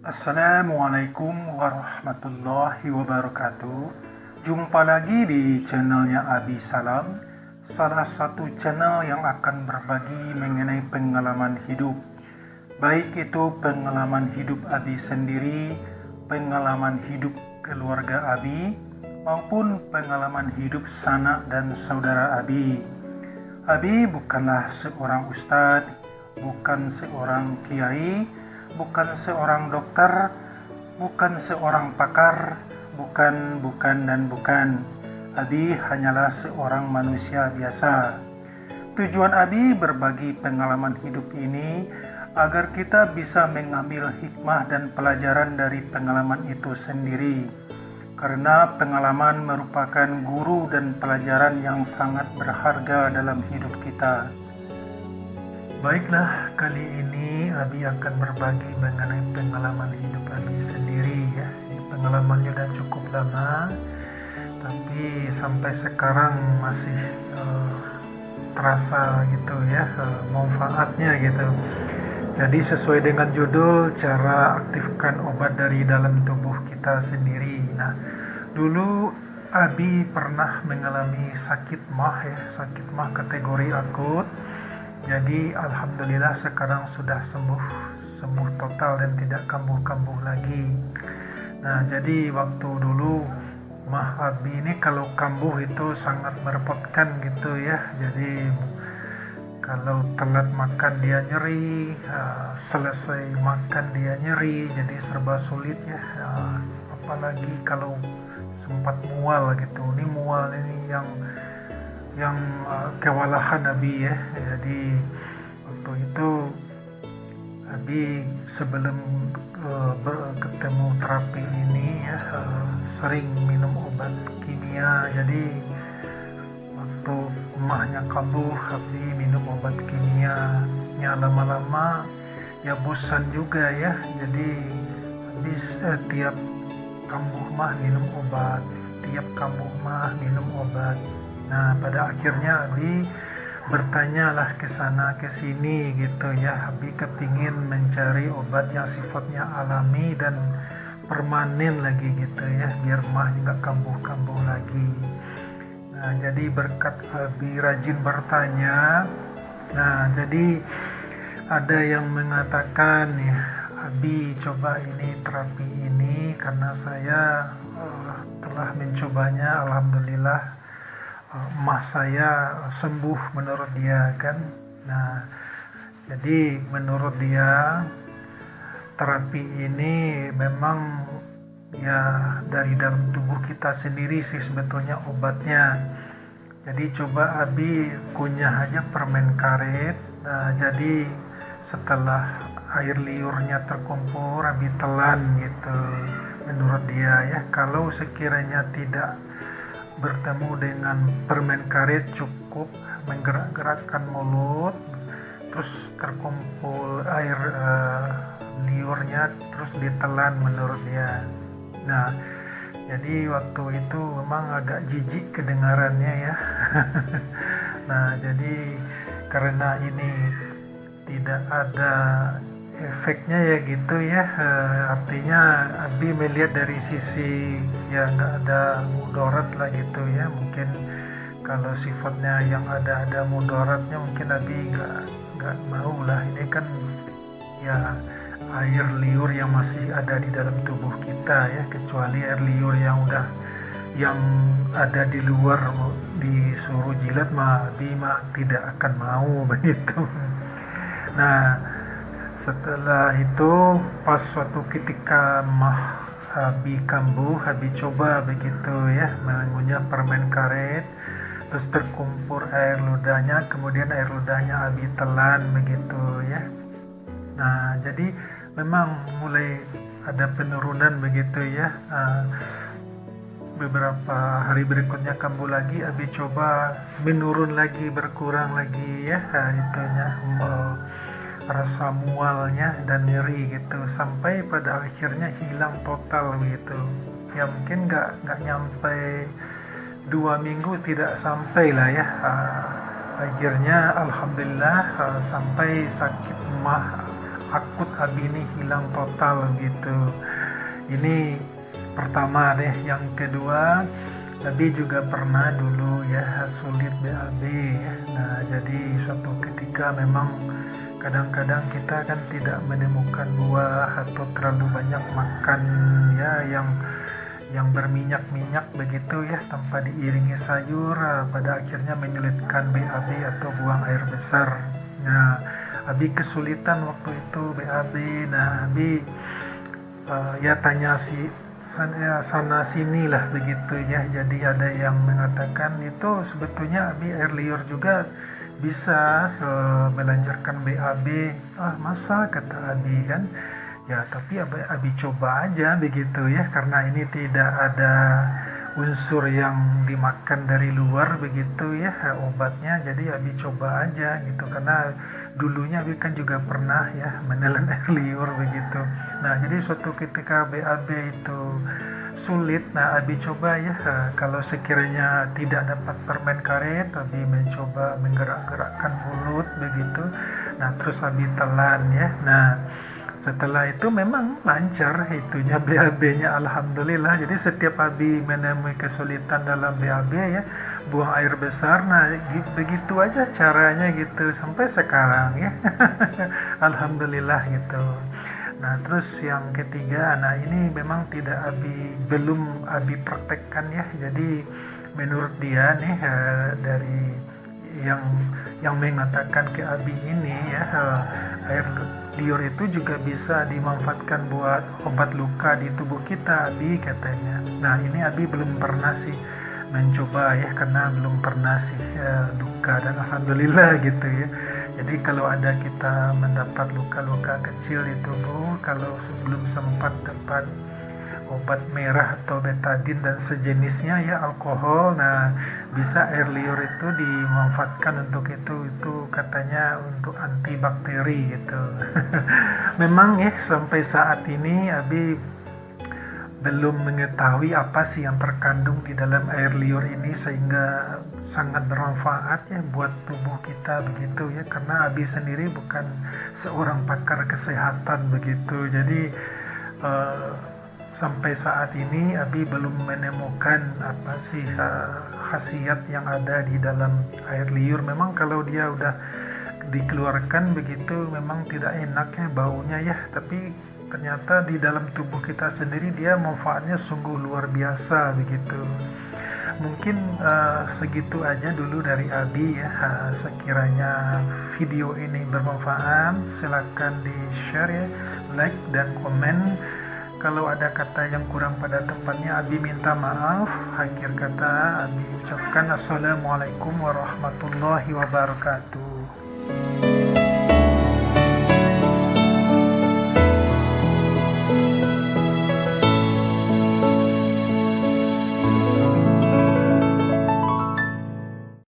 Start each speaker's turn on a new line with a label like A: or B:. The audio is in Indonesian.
A: Assalamualaikum warahmatullahi wabarakatuh. Jumpa lagi di channelnya Abi Salam, salah satu channel yang akan berbagi mengenai pengalaman hidup. Baik itu pengalaman hidup Abi sendiri, pengalaman hidup keluarga Abi, maupun pengalaman hidup sanak dan saudara Abi. Abi bukanlah seorang ustadz, bukan seorang kiai, bukan seorang dokter, bukan seorang pakar, bukan. Abi hanyalah seorang manusia biasa. Tujuan Abi berbagi pengalaman hidup ini agar kita bisa mengambil hikmah dan pelajaran dari pengalaman itu sendiri. Karena pengalaman merupakan guru dan pelajaran yang sangat berharga dalam hidup kita. Baiklah, kali ini Abi akan berbagi mengenai pengalaman hidup Abi sendiri ya. Ini pengalamannya udah cukup lama, tapi sampai sekarang masih terasa gitu ya, manfaatnya gitu. Jadi sesuai dengan judul, cara aktifkan obat dari dalam tubuh kita sendiri. Nah, dulu Abi pernah mengalami sakit mah kategori akut. Jadi alhamdulillah sekarang sudah sembuh total dan tidak kambuh-kambuh lagi. Nah, jadi waktu dulu mah Abi ini kalau kambuh itu sangat merepotkan gitu ya. Jadi kalau telat makan dia nyeri, selesai makan dia nyeri, jadi serba sulit ya. Apalagi kalau sempat mual gitu. Ini mual ini yang kewalahan Abi ya. Jadi waktu itu Abi sebelum ketemu terapi ini ya, sering minum obat kimia. Jadi waktu emahnya kambuh, Abi minum obat kimia. Ya lama-lama ya bosan juga ya. Jadi habis tiap kambuh mah minum obat, tiap kambuh mah minum obat. Nah, pada akhirnya Abi bertanyalah ke sana ke sini gitu ya. Abi kepingin mencari obat yang sifatnya alami dan permanen lagi gitu ya, biar mah nggak kambuh-kambuh lagi. Nah, jadi berkat Abi rajin bertanya, nah jadi ada yang mengatakan ya, Abi coba ini terapi ini karena saya telah mencobanya, alhamdulillah emak saya sembuh menurut dia kan. Nah, jadi menurut dia terapi ini memang ya dari dalam tubuh kita sendiri sih sebetulnya obatnya. Jadi coba Abi kunyah aja permen karet. Nah, jadi setelah air liurnya terkumpul Abi telan gitu. Menurut dia ya, kalau sekiranya tidak bertemu dengan permen karet, cukup menggerak-gerakkan mulut, terus terkumpul air liurnya, terus ditelan menurut dia. Nah, jadi waktu itu memang agak jijik kedengarannya ya. Nah, jadi karena ini tidak ada efeknya ya gitu ya, artinya Abi melihat dari sisi ya nggak ada mudarat lah gitu ya. Mungkin kalau sifatnya yang ada mudaratnya mungkin Abi nggak mau lah. Ini kan ya air liur yang masih ada di dalam tubuh kita ya, kecuali air liur yang ada di luar disuruh jilat mah Abi mah tidak akan mau begitu. Nah, setelah itu pas suatu ketika mah Abi kambuh, Abi coba begitu ya mengunyah permen karet, terus terkumpul air ludahnya, kemudian air ludahnya Abi telan begitu ya. Nah, jadi memang mulai ada penurunan begitu ya. Beberapa hari berikutnya kambuh lagi, Abi coba menurun lagi, berkurang lagi ya, itunya rasa mualnya dan nyeri gitu, sampai pada akhirnya hilang total gitu ya. Mungkin nggak nyampe 2 minggu, tidak sampai lah ya. Akhirnya alhamdulillah sampai sakit mah akut Abi ini hilang total gitu. Ini pertama deh. Yang kedua, Abi juga pernah dulu ya sulit BAB. Nah, jadi suatu ketika memang kadang-kadang kita kan tidak menemukan buah atau terlalu banyak makan ya yang berminyak-minyak begitu ya tanpa diiringi sayur, pada akhirnya menyulitkan BAB atau buang air besar. Nah, Abi kesulitan waktu itu BAB. Nah, Abi ya tanya sana sini lah begitu ya. Jadi ada yang mengatakan itu sebetulnya Abi air liur juga bisa melancarkan BAB. Masa, kata Abi kan. Ya, tapi Abi coba aja begitu ya, karena ini tidak ada unsur yang dimakan dari luar begitu ya obatnya. Jadi Abi coba aja gitu, karena dulunya Abi kan juga pernah ya menelan air liur begitu. Nah, jadi suatu ketika BAB itu sulit, nah Abi coba ya, kalau sekiranya tidak dapat permen karet, Abi mencoba menggerak-gerakkan mulut begitu. Nah, terus Abi telan ya. Nah, setelah itu memang lancar itunya BAB-nya, alhamdulillah. Jadi setiap Abi menemui kesulitan dalam BAB ya, buang air besar, nah begitu aja caranya gitu sampai sekarang ya. Alhamdulillah gitu. Nah, terus yang ketiga, nah ini memang belum Abi praktekkan ya. Jadi menurut dia nih, dari yang mengatakan ke Abi ini ya, air liur itu juga bisa dimanfaatkan buat obat luka di tubuh kita, Abi, katanya. Nah, ini Abi belum pernah sih mencoba ya, karena belum pernah sih luka, dan alhamdulillah gitu ya. Jadi kalau ada kita mendapat luka-luka kecil di tubuh, kalau sebelum sempat dapat obat merah atau betadin dan sejenisnya ya, alkohol, nah bisa air liur itu dimanfaatkan untuk itu katanya untuk antibakteri gitu. Memang ya sampai saat ini Abi belum mengetahui apa sih yang terkandung di dalam air liur ini sehingga sangat bermanfaat ya buat tubuh kita begitu ya, karena Abi sendiri bukan seorang pakar kesehatan begitu. Jadi sampai saat ini Abi belum menemukan apa sih khasiat yang ada di dalam air liur. Memang kalau dia udah dikeluarkan begitu memang tidak enak ya baunya ya, tapi ternyata di dalam tubuh kita sendiri dia manfaatnya sungguh luar biasa begitu. Mungkin segitu aja dulu dari Abi ya. Sekiranya video ini bermanfaat, silakan di share ya, like dan komen. Kalau ada kata yang kurang pada tempatnya, Abi minta maaf. Akhir kata Abi ucapkan assalamualaikum warahmatullahi wabarakatuh.